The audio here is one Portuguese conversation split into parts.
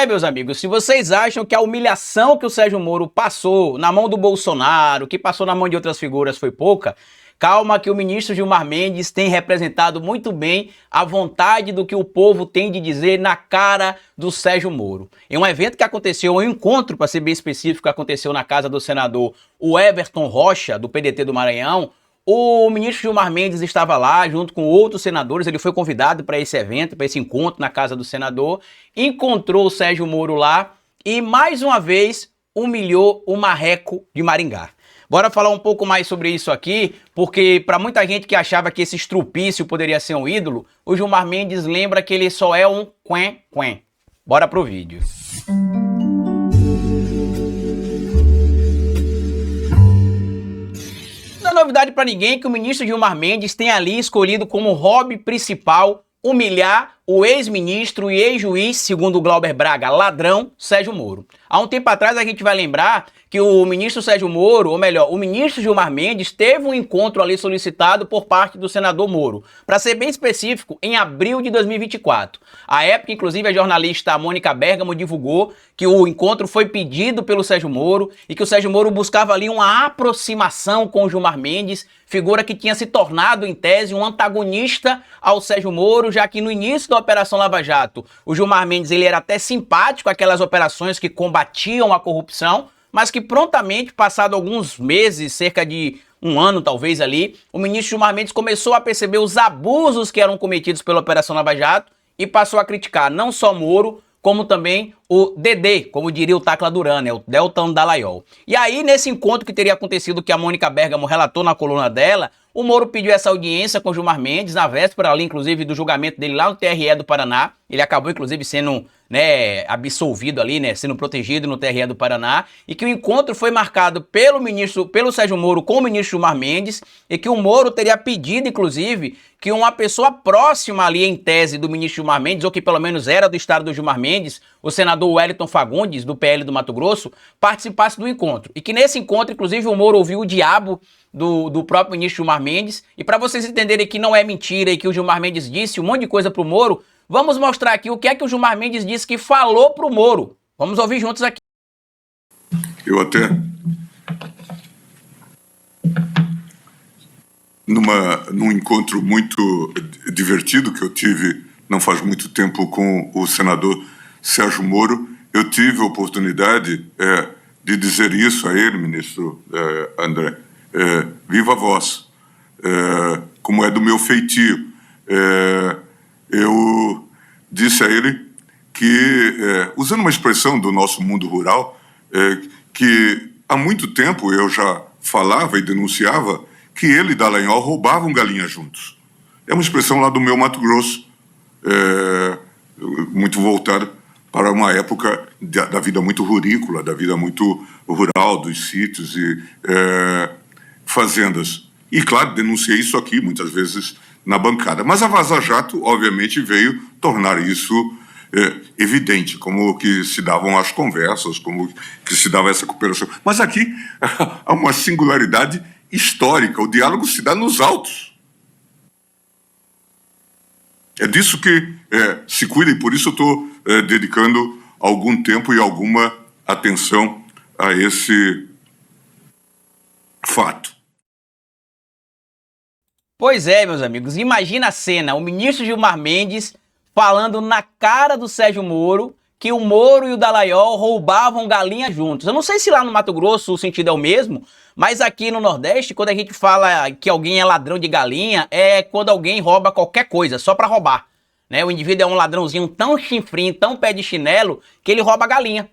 Meus amigos, se vocês acham que a humilhação que o Sérgio Moro passou na mão do Bolsonaro, que passou na mão de outras figuras foi pouca, calma que o ministro Gilmar Mendes tem representado muito bem a vontade do que o povo tem de dizer na cara do Sérgio Moro. Em um evento que aconteceu, um encontro, para ser bem específico, que aconteceu na casa do senador o Everton Rocha, do PDT do Maranhão, o ministro Gilmar Mendes estava lá junto com outros senadores, ele foi convidado para esse evento, para esse encontro na casa do senador, encontrou o Sérgio Moro lá e mais uma vez humilhou o marreco de Maringá. Bora falar um pouco mais sobre isso aqui, porque para muita gente que achava que esse estrupício poderia ser um ídolo, o Gilmar Mendes lembra que ele só é um quen-quen. Bora pro vídeo. Não é novidade para ninguém que o ministro Gilmar Mendes tem ali escolhido como hobby principal humilhar o ex-ministro e ex-juiz, segundo o Glauber Braga, ladrão, Sérgio Moro. Há um tempo atrás a gente vai lembrar que o ministro Sérgio Moro, ou melhor, o ministro Gilmar Mendes teve um encontro ali solicitado por parte do senador Moro. Para ser bem específico, em abril de 2024. À época, inclusive, a jornalista Mônica Bergamo divulgou que o encontro foi pedido pelo Sérgio Moro e que o Sérgio Moro buscava ali uma aproximação com o Gilmar Mendes, figura que tinha se tornado, em tese, um antagonista ao Sérgio Moro, já que no início da Operação Lava Jato, o Gilmar Mendes ele era até simpático àquelas operações que combatiam a corrupção, mas que prontamente, passado alguns meses, cerca de um ano talvez ali, o ministro Gilmar Mendes começou a perceber os abusos que eram cometidos pela Operação Lava Jato e passou a criticar não só Moro, como também o Dedê, como diria o Tacla Duran, né, o Deltan Dallagnol. E aí, nesse encontro que teria acontecido, que a Mônica Bergamo relatou na coluna dela, o Moro pediu essa audiência com o Gilmar Mendes, na véspera ali, inclusive, do julgamento dele lá no TRE do Paraná. Ele acabou, inclusive, sendo absolvido ali, sendo protegido no TRE do Paraná, e que o encontro foi marcado pelo Sérgio Moro com o ministro Gilmar Mendes, e que o Moro teria pedido, inclusive, que uma pessoa próxima ali, em tese, do ministro Gilmar Mendes, ou que pelo menos era do estado do Gilmar Mendes, o senador Wellington Fagundes, do PL do Mato Grosso, participasse do encontro. E que nesse encontro, inclusive, o Moro ouviu o diabo do próprio ministro Gilmar Mendes. E para vocês entenderem que não é mentira e que o Gilmar Mendes disse um monte de coisa pro Moro, vamos mostrar aqui o que é que o Gilmar Mendes disse que falou pro Moro. Vamos ouvir juntos aqui. Eu até, num encontro muito divertido que eu tive não faz muito tempo com o senador Sérgio Moro, eu tive a oportunidade de dizer isso a ele, ministro André, viva voz, como é do meu feitio. Eu disse a ele que, usando uma expressão do nosso mundo rural, que há muito tempo eu já falava e denunciava que ele e Dallagnol roubavam galinha juntos. É uma expressão lá do meu Mato Grosso, muito voltada para uma época da vida muito rurícola, da vida muito rural, dos sítios e fazendas. E, claro, denunciei isso aqui muitas vezes na bancada. Mas a Vaza Jato, obviamente, veio tornar isso evidente, como que se davam as conversas, como que se dava essa cooperação. Mas aqui há uma singularidade histórica, o diálogo se dá nos autos. É disso que se cuida e por isso eu estou dedicando algum tempo e alguma atenção a esse fato. Pois é, meus amigos, imagina a cena, o ministro Gilmar Mendes falando na cara do Sérgio Moro que o Moro e o Dallagnol roubavam galinha juntos. Eu não sei se lá no Mato Grosso o sentido é o mesmo, mas aqui no Nordeste, quando a gente fala que alguém é ladrão de galinha, é quando alguém rouba qualquer coisa, só pra roubar. O indivíduo é um ladrãozinho tão chinfrinho, tão pé de chinelo, que ele rouba galinha.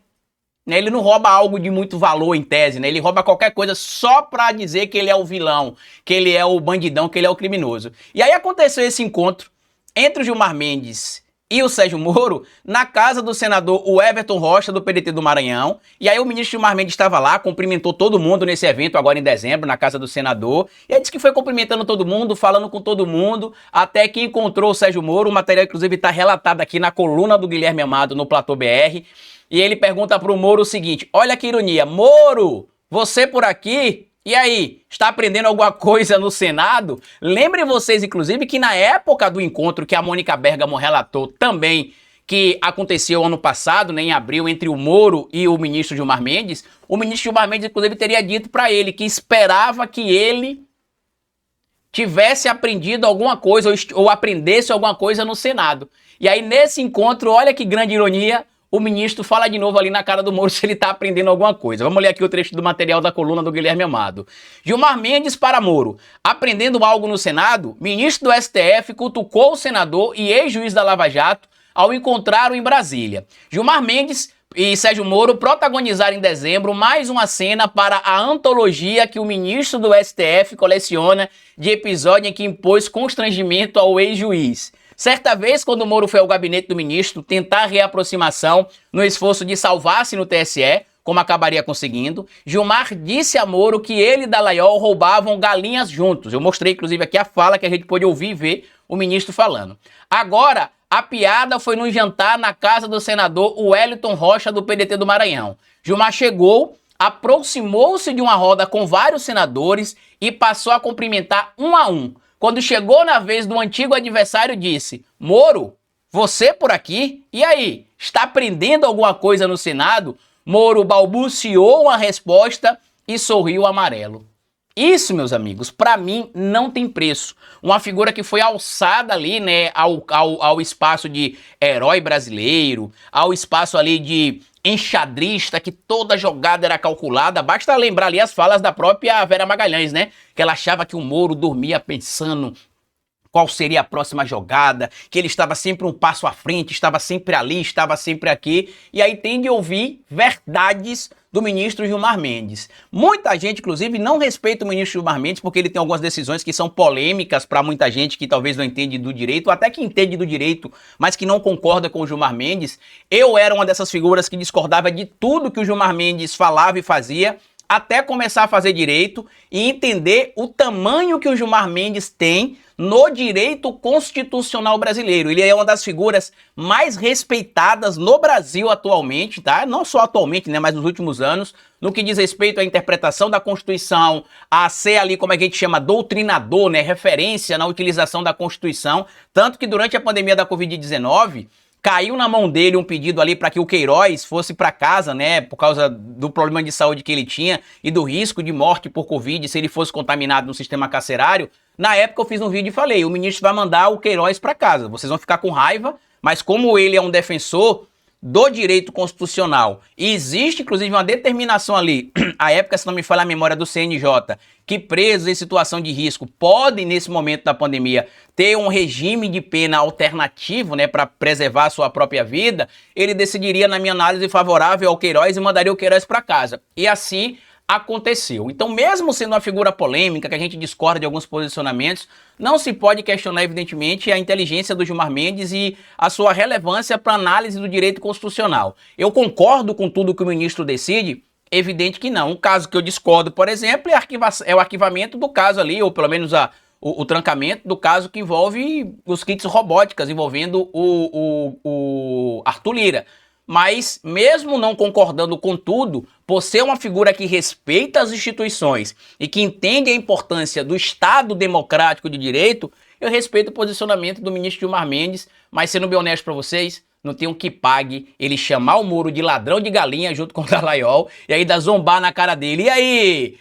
Ele não rouba algo de muito valor em tese, ele rouba qualquer coisa só pra dizer que ele é o vilão, que ele é o bandidão, que ele é o criminoso. E aí aconteceu esse encontro entre o Gilmar Mendes e o Sérgio Moro na casa do senador Everton Rocha, do PDT do Maranhão. E aí o ministro Gilmar Mendes estava lá, cumprimentou todo mundo nesse evento agora em dezembro, na casa do senador. E aí disse que foi cumprimentando todo mundo, falando com todo mundo, até que encontrou o Sérgio Moro. O material, inclusive, está relatado aqui na coluna do Guilherme Amado, no Platô BR. E ele pergunta pro Moro o seguinte, olha que ironia, Moro, você por aqui? E aí, está aprendendo alguma coisa no Senado? Lembrem vocês, inclusive, que na época do encontro que a Mônica Bergamo relatou também, que aconteceu ano passado, né, em abril, entre o Moro e o ministro Gilmar Mendes, o ministro Gilmar Mendes, inclusive, teria dito para ele que esperava que ele tivesse aprendido alguma coisa ou aprendesse alguma coisa no Senado. E aí, nesse encontro, olha que grande ironia, o ministro fala de novo ali na cara do Moro se ele está aprendendo alguma coisa. Vamos ler aqui o trecho do material da coluna do Guilherme Amado. Gilmar Mendes para Moro. Aprendendo algo no Senado, ministro do STF cutucou o senador e ex-juiz da Lava Jato ao encontrá-lo em Brasília. Gilmar Mendes e Sérgio Moro protagonizaram em dezembro mais uma cena para a antologia que o ministro do STF coleciona de episódio em que impôs constrangimento ao ex-juiz. Certa vez, quando Moro foi ao gabinete do ministro tentar reaproximação no esforço de salvar-se no TSE, como acabaria conseguindo, Gilmar disse a Moro que ele e Dallagnol roubavam galinhas juntos. Eu mostrei, inclusive, aqui a fala que a gente pôde ouvir e ver o ministro falando. Agora, a piada foi num jantar na casa do senador Wellington Rocha, do PDT do Maranhão. Gilmar chegou, aproximou-se de uma roda com vários senadores e passou a cumprimentar um a um. Quando chegou na vez do antigo adversário, disse: Moro, você por aqui? E aí, está aprendendo alguma coisa no Senado? Moro balbuciou uma resposta e sorriu amarelo. Isso, meus amigos, para mim não tem preço. Uma figura que foi alçada ali, né, ao espaço de herói brasileiro, ao espaço ali de enxadrista, que toda jogada era calculada. Basta lembrar ali as falas da própria Vera Magalhães, né? Que ela achava que o Moro dormia pensando qual seria a próxima jogada, que ele estava sempre um passo à frente, estava sempre ali, estava sempre aqui. E aí tem de ouvir verdades do ministro Gilmar Mendes. Muita gente, inclusive, não respeita o ministro Gilmar Mendes porque ele tem algumas decisões que são polêmicas para muita gente que talvez não entende do direito, ou até que entende do direito, mas que não concorda com o Gilmar Mendes. Eu era uma dessas figuras que discordava de tudo que o Gilmar Mendes falava e fazia, até começar a fazer direito e entender o tamanho que o Gilmar Mendes tem no direito constitucional brasileiro. Ele é uma das figuras mais respeitadas no Brasil atualmente, tá? Não só atualmente, né, mas nos últimos anos, no que diz respeito à interpretação da Constituição, a ser ali, como é que a gente chama, doutrinador, né, referência na utilização da Constituição, tanto que durante a pandemia da Covid-19, caiu na mão dele um pedido ali para que o Queiroz fosse para casa, né, por causa do problema de saúde que ele tinha e do risco de morte por Covid se ele fosse contaminado no sistema carcerário. Na época eu fiz um vídeo e falei, o ministro vai mandar o Queiroz para casa, vocês vão ficar com raiva, mas como ele é um defensor do direito constitucional, e existe inclusive uma determinação ali, a época, se não me falha a memória, do CNJ, que presos em situação de risco podem, nesse momento da pandemia, ter um regime de pena alternativo, né, para preservar a sua própria vida, ele decidiria, na minha análise, favorável ao Queiroz e mandaria o Queiroz para casa. E assim aconteceu. Então, mesmo sendo uma figura polêmica, que a gente discorda de alguns posicionamentos, não se pode questionar, evidentemente, a inteligência do Gilmar Mendes e a sua relevância para a análise do direito constitucional. Eu concordo com tudo que o ministro decide? Evidente que não. Um caso que eu discordo, por exemplo, é o arquivamento do caso ali, ou pelo menos o trancamento do caso que envolve os kits robóticas, envolvendo o Arthur Lira. Mas, mesmo não concordando com tudo, por ser uma figura que respeita as instituições e que entende a importância do Estado democrático de direito, eu respeito o posicionamento do ministro Gilmar Mendes, mas sendo bem honesto para vocês, não tem um que pague ele chamar o Moro de ladrão de galinha junto com o Dallagnol e ainda zombar na cara dele. E aí,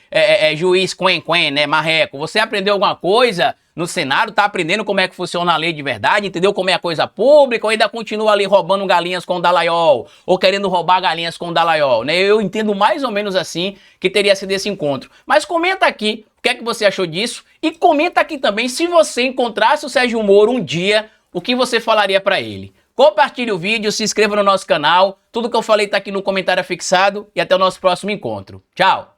juiz quen, né, marreco, você aprendeu alguma coisa no Senado? Tá aprendendo como é que funciona a lei de verdade? Entendeu como é a coisa pública? Ou ainda continua ali roubando galinhas com o Dallagnol? Ou querendo roubar galinhas com o Dallagnol, né? Eu entendo mais ou menos assim que teria sido esse encontro. Mas comenta aqui o que é que você achou disso e comenta aqui também se você encontrasse o Sérgio Moro um dia, o que você falaria para ele. Compartilhe o vídeo, se inscreva no nosso canal. Tudo que eu falei tá aqui no comentário fixado e até o nosso próximo encontro. Tchau!